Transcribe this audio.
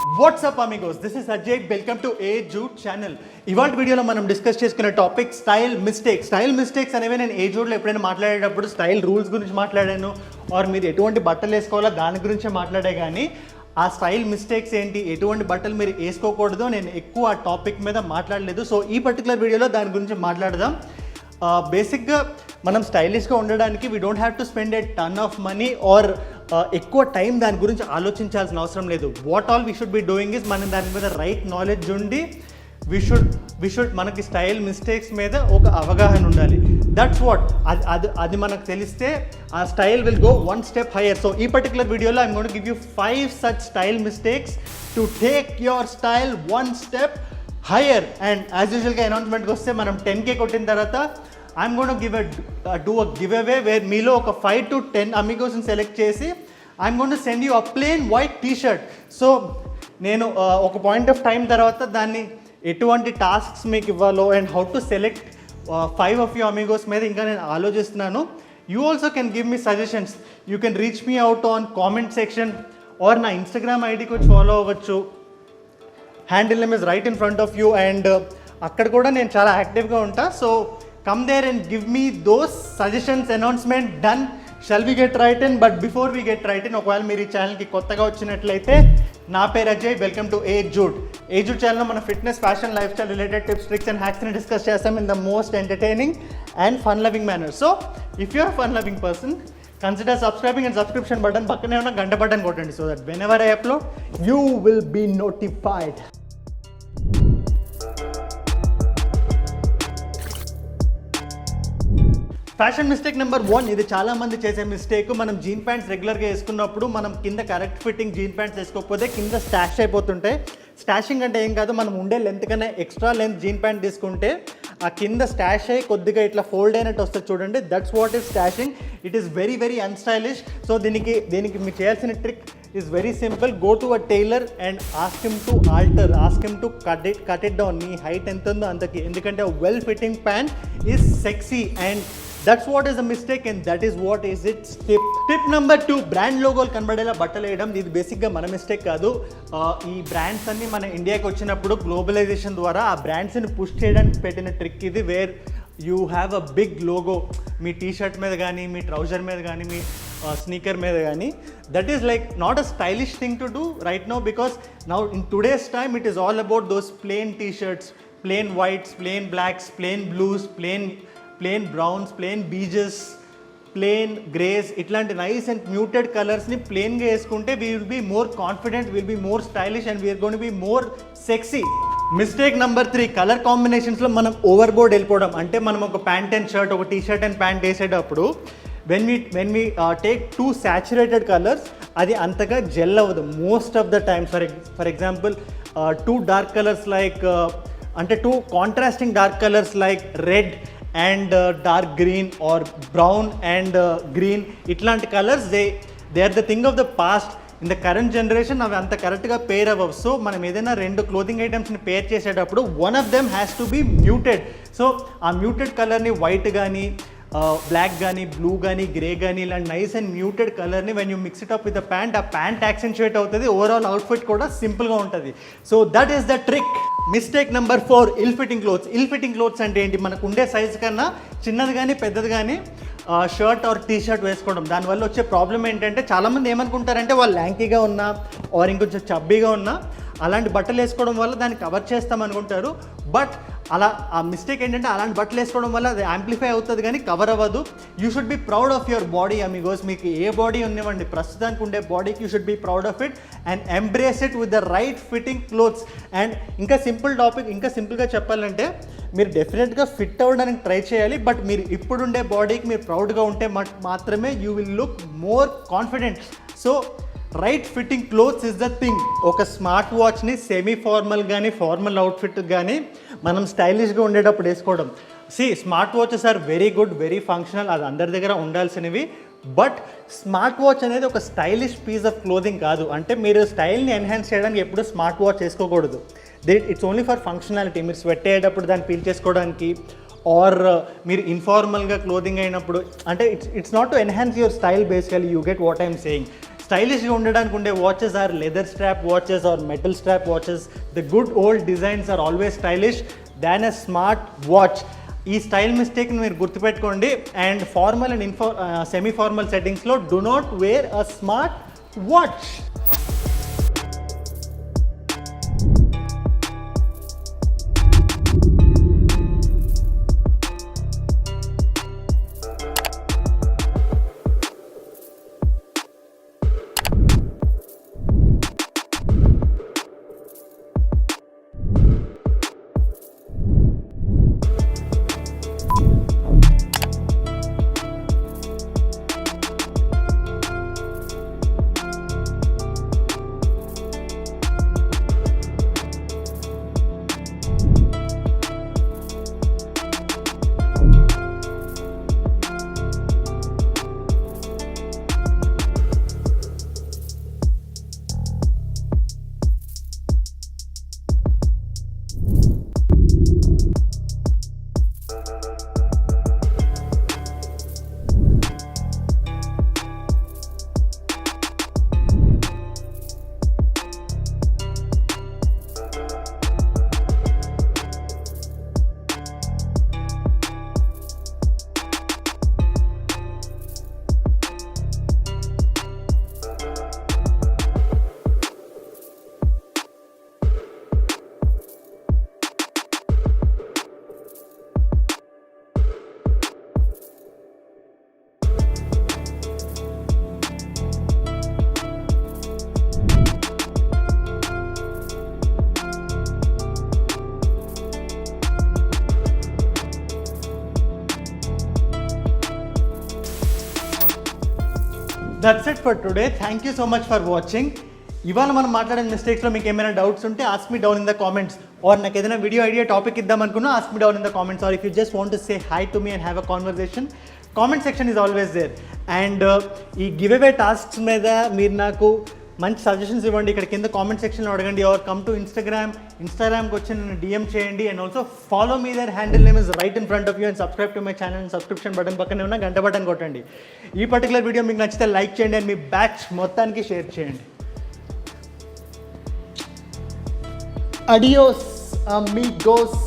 WhatsApp Amigos, this is Ajay. Welcome to A Jude channel. ఇవాళ వీడియోలో మనం డిస్కస్ చేసుకునే topic style mistakes. Style mistakes అనేవి నేను ఏ జూడ్లో ఎప్పుడైనా మాట్లాడేటప్పుడు స్టైల్ రూల్స్ గురించి మాట్లాడాను, ఆర్ మీరు ఎటువంటి బట్టలు వేసుకోవాలో దాని గురించే మాట్లాడే. కానీ ఆ స్టైల్ మిస్టేక్స్ ఏంటి, ఎటువంటి బట్టలు మీరు వేసుకోకూడదు, నేను ఎక్కువ ఆ టాపిక్ మీద మాట్లాడలేదు. సో ఈ పర్టికులర్ వీడియోలో దాని గురించి మాట్లాడదాం. బేసిక్గా మనం స్టైలిష్గా ఉండడానికి we don't have to spend a ton of money or ఎక్కువ టైం దాని గురించి ఆలోచించాల్సిన అవసరం లేదు. What all we should be doing is మనం దాని మీద రైట్ నాలెడ్జ్ ఉండి వీ షుడ్ మనకి స్టైల్ మిస్టేక్స్ మీద ఒక అవగాహన ఉండాలి. That's what. అది మనకు తెలిస్తే ఆ style will go one step higher. So ఈ పర్టికులర్ వీడియోలో I'm going to give you 5 such style mistakes to take your style one step higher. And as యూజువల్గా అనౌన్స్మెంట్కి వస్తే మనం 10K కొట్టిన తర్వాత I'm gonna do a giveaway where మీలో ఒక 5 to 10 అమిగోస్ని సెలెక్ట్ చేసి I'm gonna to send you a plain white t-shirt. So నేను ఒక పాయింట్ ఆఫ్ టైం తర్వాత దాన్ని ఎటువంటి టాస్క్స్ మీకు ఇవ్వాలో and how to select 5 of you amigos మీద ఇంకా నేను ఆలోచిస్తున్నాను. You also can give me suggestions. You can reach me out on comment section or నా ఇన్స్టాగ్రామ్ ఐడికి వచ్చి ఫాలో అవ్వచ్చు. Handle name is right in front of you. And అక్కడ కూడా నేను చాలా యాక్టివ్గా ఉంటా. So come there and give me those suggestions. Announcement done. Shall we get right in? But before we get right in, ఒకవేళ మీరు ఈ ఛానల్కి కొత్తగా వచ్చినట్లయితే నా పేరు Ajay. Welcome to A Jude. A Jude ఛానల్లో మన fitness, fashion, life style related tips, tricks and హ్యాక్స్ని డిస్కస్ చేస్తాం in the most entertaining and fun loving manner. So if you are fun loving person, consider subscribing and subscription button పక్కనే ఉన్న గంట button కొట్టండి. So that whenever I upload you will be notified. Fashion mistake number 1. ఇది చాలామంది చేసే mistake. మనం gene pants రెగ్యులర్గా వేసుకున్నప్పుడు మనం కింద కరెక్ట్ ఫిట్టింగ్ జీన్ ప్యాంట్స్ వేసుకోకపోతే కింద స్టాష్ అయిపోతుంటాయి. స్టాషింగ్ అంటే ఏం కాదు, మనం ఉండే లెంత్ కన్నా ఎక్స్ట్రా లెంత్ జీన్ ప్యాంట్ తీసుకుంటే ఆ కింద స్టాష్ అయ్యి కొద్దిగా ఇట్లా ఫోల్డ్ అయినట్టు వస్తుంది చూడండి. That's what is stacking. It is very very unstylish. So దీనికి మీరు చేయాల్సిన trick is very simple. Go to a tailor and ask him to alter, ask him to cut it down. నీ హైట్ ఎంత ఉందో అంతకి. ఎందుకంటే well fitting pant is sexy and that's what is the mistake and that is what is its tip. Tip number 2, brand లోగోలు కనబడేలా బట్టలు వేయడం. ఇది బేసిక్గా మన మిస్టేక్ కాదు. ఈ బ్రాండ్స్ అన్ని మన ఇండియాకి వచ్చినప్పుడు గ్లోబలైజేషన్ ద్వారా ఆ బ్రాండ్స్ని పుష్ చేయడానికి పెట్టిన ట్రిక్ ఇది. Where you have a big logo మీ టీషర్ట్ మీద కానీ, మీ ట్రౌజర్ మీద కానీ, మీ స్నీకర్ మీద కానీ. That is like not a stylish thing to do right now, because now in today's time it is all about those plain t shirts, plain whites, plain blacks, plain blues, plain browns, plain beiges, plain greys, ఇట్లాంటి nice and muted కలర్స్ని ప్లెయిన్గా వేసుకుంటే we will be more confident, will be more stylish and we're gonna be more sexy. Mistake number 3, colour కాంబినేషన్స్లో మనం overboard వెళ్ళిపోవడం. అంటే మనం ఒక ప్యాంట్ అండ్ షర్ట్, ఒక టీషర్ట్ అండ్ ప్యాంట్ వేసేటప్పుడు when we take 2 saturated colours అది అంతగా జెల్ అవ్వదు most of the time. For example 2 dark colours like అంటే 2 contrasting dark colours like red and dark green or brown and green, ఇట్లాంటి colours they are the thing of the past. In the current generation అవి అంత కరెక్ట్గా పేర్ అవ్వవు. So మనం ఏదైనా 2 clothing ఐటమ్స్ని pair చేసేటప్పుడు one of them has to be muted. So ఆ మ్యూటెడ్ కలర్ని వైట్ కానీ, బ్లాక్ కానీ, బ్లూ కానీ, గ్రే కానీ, ఇలాంటి నైస్ అండ్ మ్యూటెడ్ కలర్ని when you mix it up with the pant, ఆ ప్యాంట్ యాక్సెంచుయేట్ అవుతుంది, ఓవరాల్ అవుట్ఫిట్ కూడా సింపుల్గా ఉంటుంది. So that is the trick. Mistake number 4, ill fitting clothes. Ill fitting clothes అంటే ఏంటి? మనకు ఉండే సైజ్ కన్నా చిన్నది కానీ పెద్దది కానీ షర్ట్ ఆర్ టీ షర్ట్ వేసుకోవడం. దానివల్ల వచ్చే ప్రాబ్లం ఏంటంటే చాలామంది ఏమనుకుంటారంటే వాళ్ళు ల్యాంకీగా ఉన్నా ఆర్ ఇంకొంచెం చబ్బీగా ఉన్నా అలాంటి బట్టలు వేసుకోవడం వల్ల దాన్ని కవర్ చేస్తాం అనుకుంటారు. బట్ అలా ఆ మిస్టేక్ ఏంటంటే అలాంటి బట్టలు వేసుకోవడం వల్ల అది యాంప్లిఫై అవుతుంది కానీ కవర్ అవ్వదు. You should be proud of your body Amigos. మీకు ఏ బాడీ ఉన్నవండి, ప్రస్తుతానికి ఉండే బాడీకి you should be proud of it and embrace it with the right fitting clothes. And ఇంకా సింపుల్ టాపిక్, ఇంకా సింపుల్గా చెప్పాలంటే మీరు డెఫినెట్గా ఫిట్ అవ్వడానికి ట్రై చేయాలి. బట్ మీరు ఇప్పుడుండే బాడీకి మీరు ప్రౌడ్గా ఉంటే మాత్రమే you will look more confident. So right fitting clothes is the thing. ఒక స్మార్ట్ వాచ్ని సెమీ ఫార్మల్ కానీ ఫార్మల్ అవుట్ఫిట్ కానీ మనం స్టైలిష్గా ఉండేటప్పుడు వేసుకోవడం. Smart watches are very good, very functional, అది అందరి దగ్గర ఉండాల్సినవి. బట్ స్మార్ట్ వాచ్ అనేది ఒక స్టైలిష్ పీస్ ఆఫ్ క్లోదింగ్ కాదు. అంటే మీరు స్టైల్ని ఎన్హాన్స్ చేయడానికి ఎప్పుడు స్మార్ట్ వాచ్ వేసుకోకూడదు. It's only for functionality. మీరు స్వెట్ అయ్యేటప్పుడు దాన్ని ఫీల్ చేసుకోవడానికి ఆర్ మీరు ఇన్ఫార్మల్గా క్లోదింగ్ అయినప్పుడు, అంటే it's not to enhance your style basically. You get what I'm saying. స్టైలిష్గా ఉండడానికి ఉండే watches or leather strap watches or metal strap watches. The good old designs are always stylish than a smart watch. ఈ style మిస్టేక్ని మీరు గుర్తుపెట్టుకోండి. And formal and semi formal సెట్టింగ్స్లో do not wear a smart watch. That's it for today. Thank you so much for watching. ఇవాళ మనం మాట్లాడిన మిస్టేక్స్లో మీకు ఏమైనా డౌట్స్ ఉంటే ask me down in the comments. Or నాకు ఏదైనా వీడియో ఐడియా టాపిక్ ఇద్దాం అనుకున్నా ask me down in the comments. Or if you just want to say hi to me and have a conversation, comment section is always there. And ఈ giveaway tasks మీద మీరు నాకు మంచి suggestions ఇవ్వండి. ఇక్కడ కింద కామెంట్ సెక్షన్లో అడగండి. ఆర్ కమ్ టు ఇన్స్టాగ్రామ్కి వచ్చి నన్ను DM చేయండి. And also follow me. The handle name is right in front of you. And subscribe to my channel. Subscription button పక్కనే ఉన్న గంట బటన్ కొట్టండి. ఈ పర్టికులర్ వీడియో మీకు నచ్చితే లైక్ చేయండి అండ్ మీ బ్యాచ్ మొత్తానికి షేర్ చేయండి. Adios Amigos.